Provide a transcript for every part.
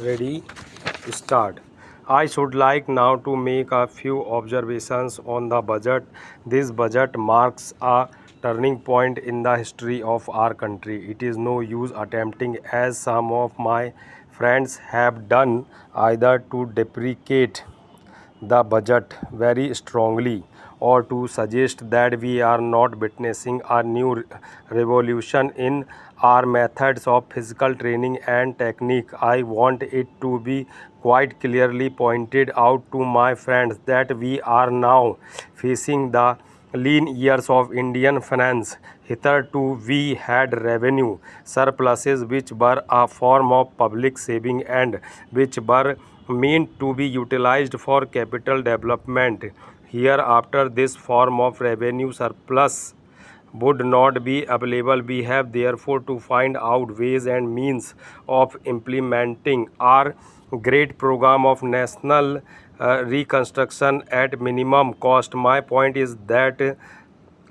Ready? Start. I should like now to make a few observations on the budget. This budget marks a turning point in the history of our country. It is no use attempting, as some of my friends have done, either to deprecate the budget very strongly or to suggest that we are not witnessing a new revolution in our methods of physical training and technique. I want it to be quite clearly pointed out to my friends that we are now facing the lean years of Indian finance. Hitherto we had revenue surpluses which were a form of public saving and which were meant to be utilized for capital development. Hereafter this form of revenue surplus would not be available. We have therefore to find out ways and means of implementing our great program of national reconstruction at minimum cost. My point is that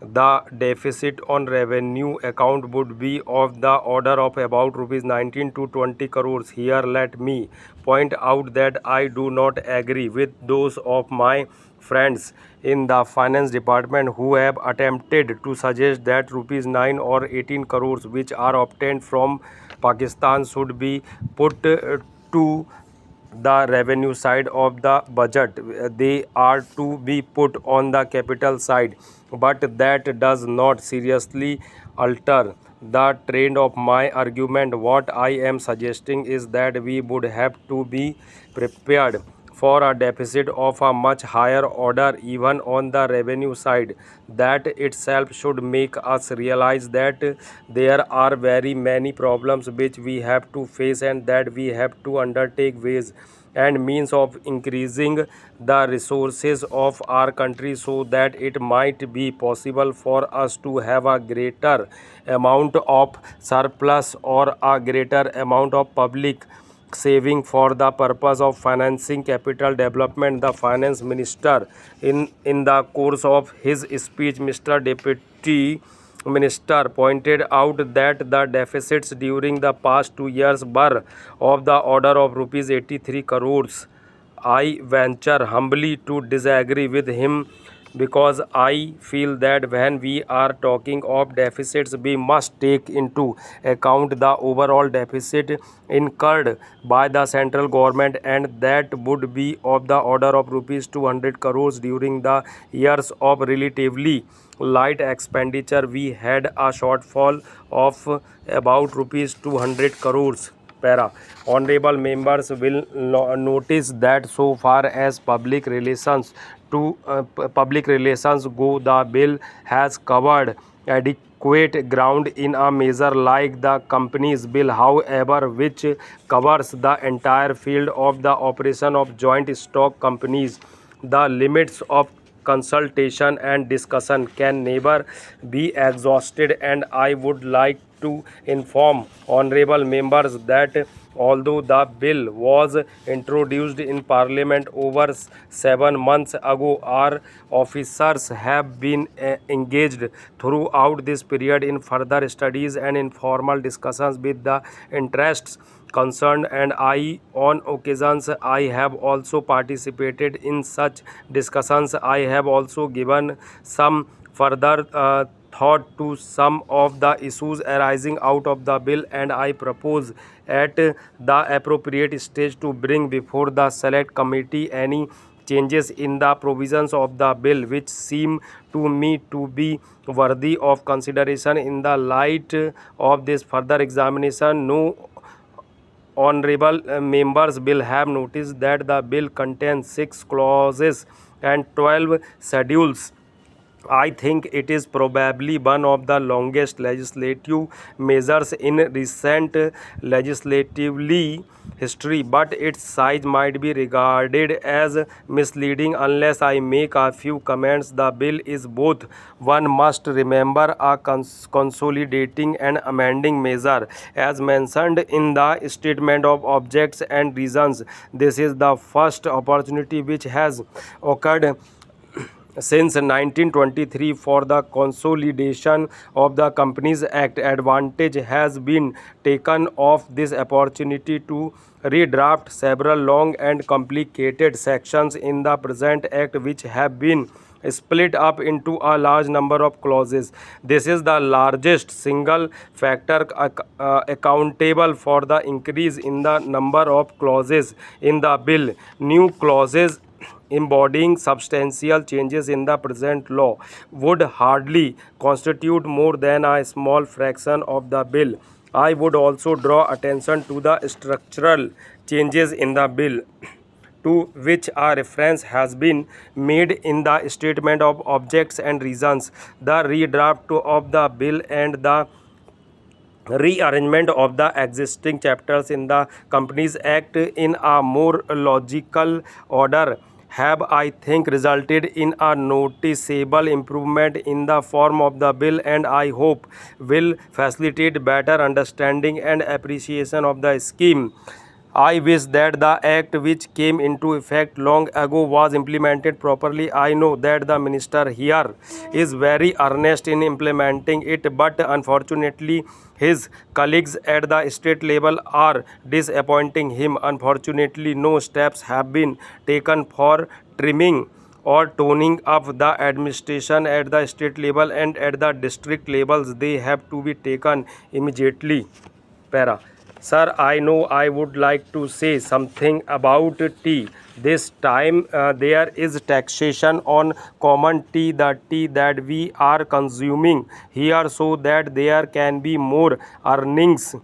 the deficit on revenue account would be of the order of about rupees 19 to 20 crores. Here let me point out that I do not agree with those of my friends in the finance department who have attempted to suggest that rupees 9 or 18 crores which are obtained from Pakistan should be put to the revenue side of the budget. They are to be put on the capital side, but that does not seriously alter the trend of my argument. What I am suggesting is that we would have to be prepared for a deficit of a much higher order even on the revenue side. That itself should make us realize that there are very many problems which we have to face and that we have to undertake ways and means of increasing the resources of our country so that it might be possible for us to have a greater amount of surplus or a greater amount of public saving for the purpose of financing capital development. The finance minister in the course of his speech, Mr. Deputy Minister pointed out that the deficits during the past 2 years were of the order of rupees 83 crores. I venture humbly to disagree with him because I feel that when we are talking of deficits, we must take into account the overall deficit incurred by the central government, and that would be of the order of rupees 200 crores during the years of relatively light expenditure. We had a shortfall of about rupees 200 crores. Para. Honorable members will notice that so far as public relations go, the bill has covered adequate ground in a measure like the companies bill, however, which covers the entire field of the operation of joint stock companies. The limits of consultation and discussion can never be exhausted, and I would like to inform honorable members that although the bill was introduced in Parliament over 7 months ago, our officers have been engaged throughout this period in further studies and informal discussions with the interests concerned, and I on occasions I have also participated in such discussions. I have also given some further thought to some of the issues arising out of the bill, and I propose at the appropriate stage to bring before the select committee any changes in the provisions of the bill which seem to me to be worthy of consideration. In the light of this further examination, no honorable members will have noticed that the bill contains 6 clauses and 12 schedules. I think it is probably one of the longest legislative measures in recent legislatively history, but its size might be regarded as misleading unless I make a few comments. The bill is both, one must remember, a consolidating and amending measure. As mentioned in the statement of objects and reasons, this is the first opportunity which has occurred since 1923 for the consolidation of the Companies Act. Advantage has been taken of this opportunity to redraft several long and complicated sections in the present Act which have been split up into a large number of clauses. This is the largest single factor accountable for the increase in the number of clauses in the bill. New clauses embodying substantial changes in the present law would hardly constitute more than a small fraction of the bill. I would also draw attention to the structural changes in the bill to which a reference has been made in the statement of objects and reasons. The redraft of the bill and the rearrangement of the existing chapters in the Companies Act in a more logical order have, I think, resulted in a noticeable improvement in the form of the bill, and I hope will facilitate better understanding and appreciation of the scheme. I wish that the act which came into effect long ago was implemented properly. I know that the minister here is very earnest in implementing it, but unfortunately his colleagues at the state level are disappointing him. Unfortunately, no steps have been taken for trimming or toning up the administration at the state level and at the district levels. They have to be taken immediately. Para. Sir, I know I would like to say something about tea. This time there is taxation on common tea, the tea that we are consuming here, so that there can be more earnings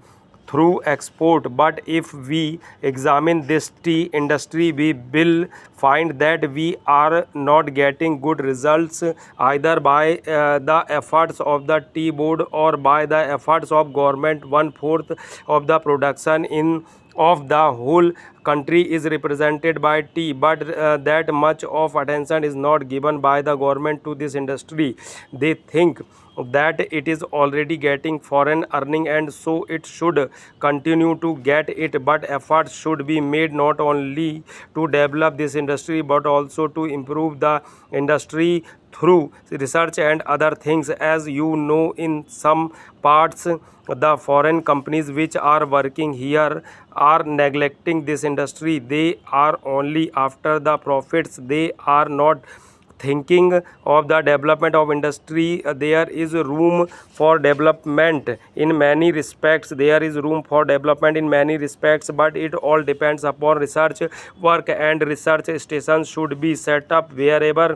through export. But if we examine this tea industry, we will find that we are not getting good results either by the efforts of the tea board or by the efforts of government. One fourth of the production in of the whole country is represented by tea, but that much of attention is not given by the government to this industry. They think that it is already getting foreign earning and so it should continue to get it, but efforts should be made not only to develop this industry but also to improve the industry through research and other things. As you know, in some parts the foreign companies which are working here are neglecting this industry. They are only after the profits. They are not thinking of the development of industry. There is room for development in many respects. There is room for development in many respects, but it all depends upon research work, and research stations should be set up wherever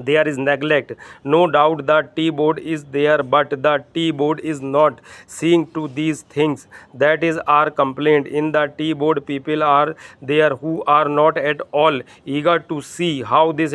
there is neglect. No doubt the tea board is there, but the tea board is not seeing to these things. That is our complaint. In the tea board, people are there who are not at all eager to see how this